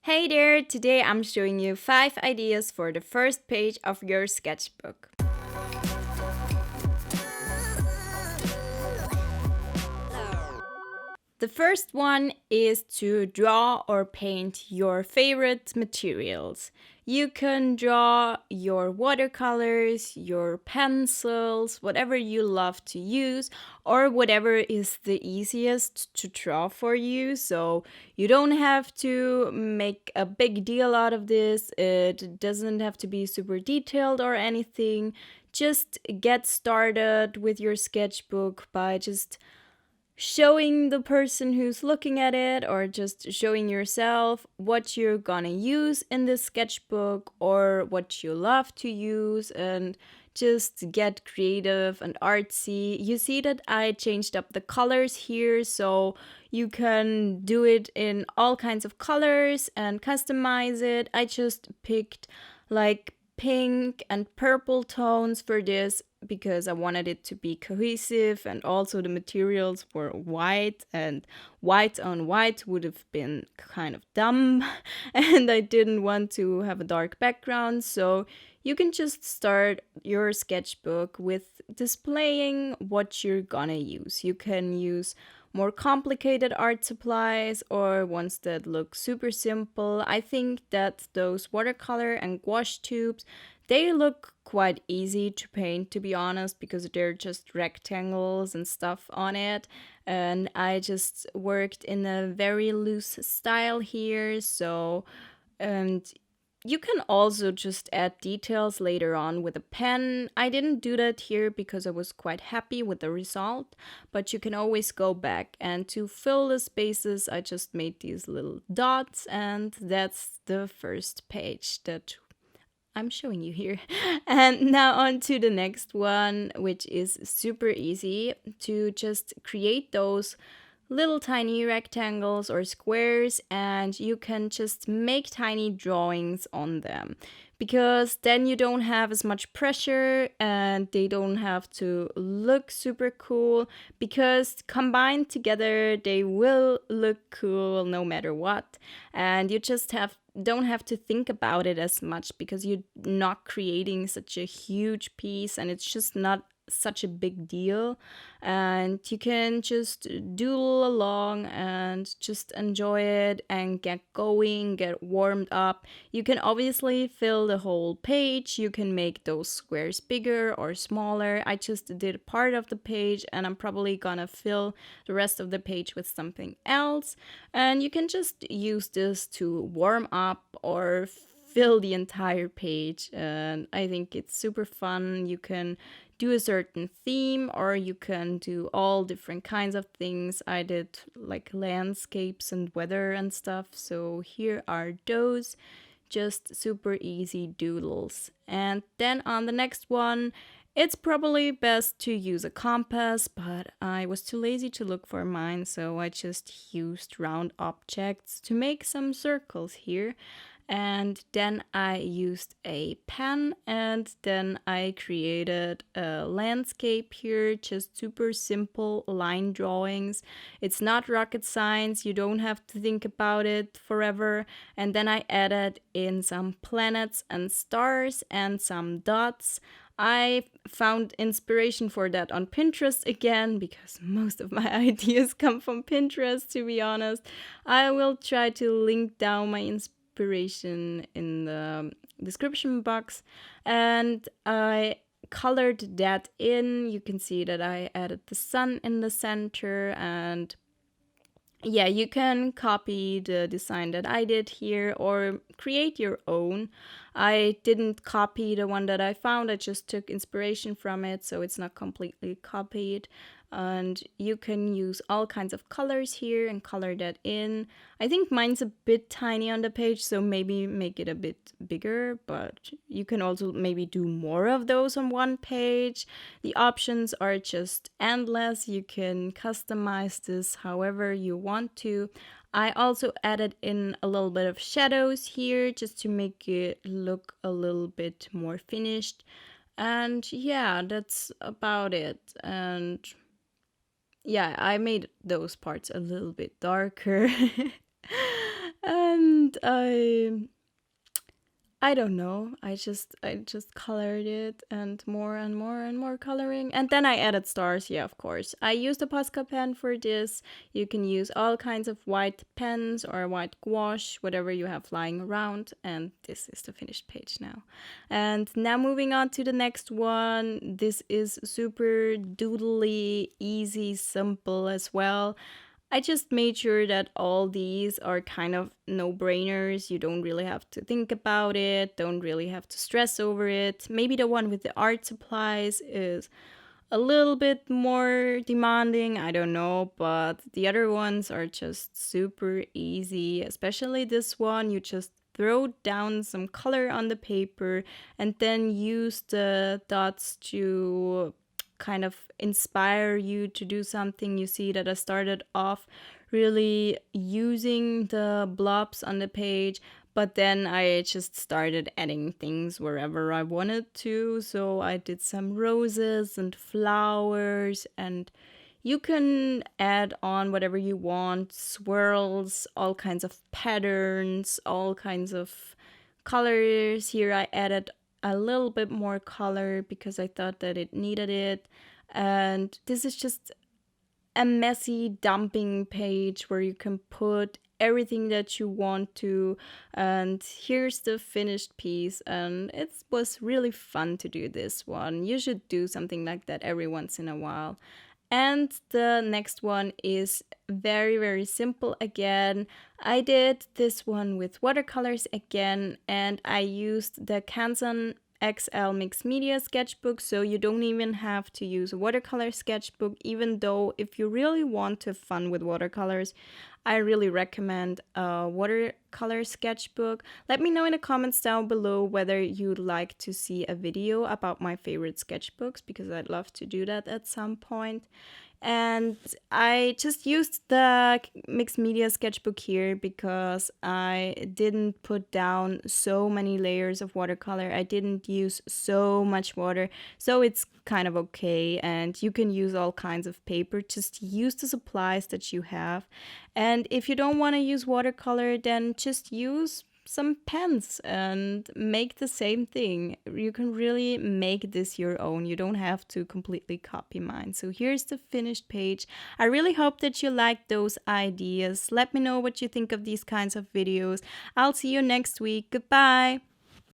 Hey there, today I'm showing you 5 ideas for the first page of your sketchbook. The first one is to draw or paint your favorite materials. You can draw your watercolors, your pencils, whatever you love to use, or whatever is the easiest to draw for you. So you don't have to make a big deal out of this. It doesn't have to be super detailed or anything. Just get started with your sketchbook by just showing the person who's looking at it or just showing yourself what you're gonna use in this sketchbook or what you love to use and just get creative and artsy. You see that I changed up the colors here so you can do it in all kinds of colors and customize it. I just picked like pink and purple tones for this because I wanted it to be cohesive, and also the materials were white, and white on white would have been kind of dumb and I didn't want to have a dark background. So you can just start your sketchbook with displaying what you're gonna use. You can use more complicated art supplies or ones that look super simple. I think that those watercolor and gouache tubes, they look quite easy to paint, to be honest, because they're just rectangles and stuff on it. And I just worked in a very loose style here, so and you can also just add details later on with a pen. I didn't do that here because I was quite happy with the result, but you can always go back. And to fill the spaces, I just made these little dots, and that's the first page that I'm showing you here. And now on to the next one, which is super easy to just create those little tiny rectangles or squares, and you can just make tiny drawings on them because then you don't have as much pressure and they don't have to look super cool, because combined together they will look cool no matter what. And you just have don't have to think about it as much because you're not creating such a huge piece and it's just not such a big deal, and you can just doodle along and just enjoy it and get going, get warmed up. You can obviously fill the whole page. You can make those squares bigger or smaller. I just did part of the page and I'm probably gonna fill the rest of the page with something else, and you can just use this to warm up or fill the entire page. And I think it's super fun. You can do a certain theme or you can do all different kinds of things. I did like landscapes and weather and stuff. So here are those just super easy doodles. And then on the next one, it's probably best to use a compass, but I was too lazy to look for mine, so I just used round objects to make some circles here. And then I used a pen, and then I created a landscape here, just super simple line drawings. It's not rocket science, you don't have to think about it forever. And then I added in some planets and stars and some dots. I found inspiration for that on Pinterest again because most of my ideas come from Pinterest, to be honest. I will try to link down my inspiration in the description box, and I colored that in. You can see that I added the sun in the center, and yeah, you can copy the design that I did here or create your own. I didn't copy the one that I found, I just took inspiration from it, so it's not completely copied. And you can use all kinds of colors here and color that in. I think mine's a bit tiny on the page, so maybe make it a bit bigger, but you can also maybe do more of those on one page. The options are just endless. You can customize this however you want to. I also added in a little bit of shadows here just to make it look a little bit more finished. And yeah, that's about it. And yeah, I made those parts a little bit darker. And I don't know. I just colored it and more and more and more coloring. And then I added stars, yeah, of course. I used a Posca pen for this. You can use all kinds of white pens or white gouache, whatever you have lying around. And this is the finished page now. And now moving on to the next one. This is super doodly, easy, simple as well. I just made sure that all these are kind of no-brainers. You don't really have to think about it, don't really have to stress over it. Maybe the one with the art supplies is a little bit more demanding, I don't know, but the other ones are just super easy, especially this one. You just throw down some color on the paper and then use the dots to kind of inspire you to do something. You see that I started off really using the blobs on the page, but then I just started adding things wherever I wanted to. So I did some roses and flowers, and you can add on whatever you want, swirls, all kinds of patterns, all kinds of colors. Here I added a little bit more color because I thought that it needed it. And this is just a messy dumping page where you can put everything that you want to. And here's the finished piece, and it was really fun to do this one. You should do something like that every once in a while. And the next one is very, very simple again. I did this one with watercolors again, and I used the Canson XL Mixed Media sketchbook, so you don't even have to use a watercolor sketchbook, even though if you really want to have fun with watercolors, I really recommend a watercolor sketchbook. Let me know in the comments down below whether you'd like to see a video about my favorite sketchbooks, because I'd love to do that at some point. And I just used the mixed media sketchbook here because I didn't put down so many layers of watercolor. I didn't use so much water, so it's kind of okay. And you can use all kinds of paper. Just use the supplies that you have. And if you don't want to use watercolor, then just use some pens and make the same thing. You can really make this your own. You don't have to completely copy mine. So here's the finished page. I really hope that you like those ideas. Let me know what you think of these kinds of videos. I'll see you next week. Goodbye.